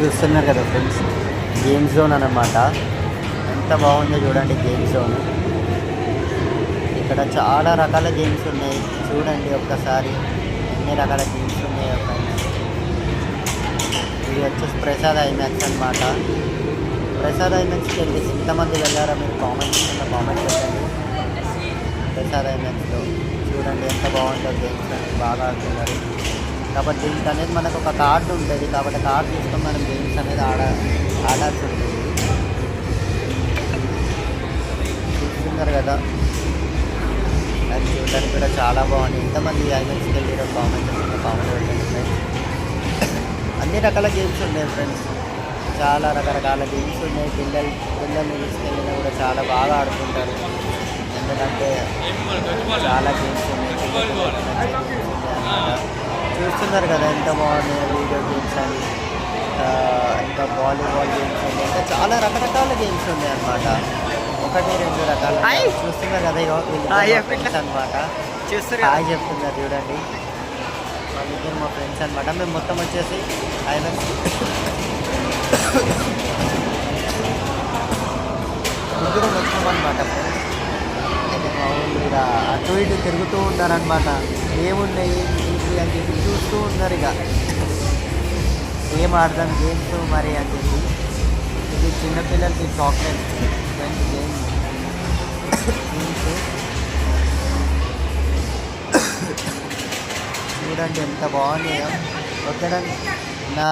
చూస్తున్నారు కదా friends, game zone అన్నమాట. ఎంత బాగుందో చూడండి గేమ్ జోన్. ఇక్కడ చాలా రకాల గేమ్స్ ఉన్నాయి. చూడండి ఒక్కసారి ఎన్ని రకాల గేమ్స్ ఉన్నాయో ఫ్రెండ్స్. ఇది వచ్చేసి ప్రసాద్ ఐమాక్స్ అనమాట. ప్రసాద్ ఐమాక్స్కి వెళ్ళి ఎంతమంది వెళ్ళారో మీరు కామెంట్ పెట్టండి. ప్రసాద్ ఐమాక్స్లో చూడండి ఎంత బాగుందో గేమ్స్ అనేది బాగా ఆడుతున్నారు. కాబట్టి దీనికి అనేది మనకు ఒక కార్డు ఉంటుంది. కాబట్టి కార్డు తీసుకొని మనం గేమ్స్ అనేది ఆడాల్సి ఉంటుంది. చూస్తున్నారు కదా, అది చూడడానికి కూడా చాలా బాగుంది. ఎంతమంది ఐమాక్స్కి వెళ్ళారో కామెంట్ పెట్టండి ఫ్రెండ్స్. అన్ని రకాల గేమ్స్ ఉన్నాయి ఫ్రెండ్స్, చాలా రకరకాల గేమ్స్ ఉన్నాయి. పిల్లల్ని తీసుకెళ్ళినా కూడా చాలా బాగా ఆడుకుంటారు. ఎందుకంటే చాలా గేమ్స్ ఉన్నాయి. చూస్తున్నారు కదా ఎంత బాగున్నాయి వీడియో గేమ్స్ అని, ఇంకా వాలీబాల్ గేమ్స్ ఉన్నాయి. ఇంకా చాలా రకరకాల గేమ్స్ ఉన్నాయి అన్నమాట. 1-2 రకాల చూస్తున్నారు కదా, ఫ్రెండ్స్ అనమాట. హాయ్ చెప్తున్నారు చూడండి, వాళ్ళిద్దరు మా ఫ్రెండ్స్ అనమాట. మేము మొత్తం వచ్చేసి ఐమాక్స్ ముగ్గురు మొత్తం అనమాట ఫ్రెండ్స్. అయితే మా ఊళ్ళు ఇలా అటు ఇటు తిరుగుతూ ఉన్నారనమాట. ఏమున్నాయి ఏంటి అని చెప్పి చూస్తూ ఉన్నారు. ఇక ఏం ఆడదాం గేమ్స్ మరి అని చెప్పి. ఇది చిన్నపిల్లలకి చాక్లెట్ ఫ్రెండ్స్ గేమ్స్. చూడండి ఎంత బాగున్నాయో. ఓకేనా నా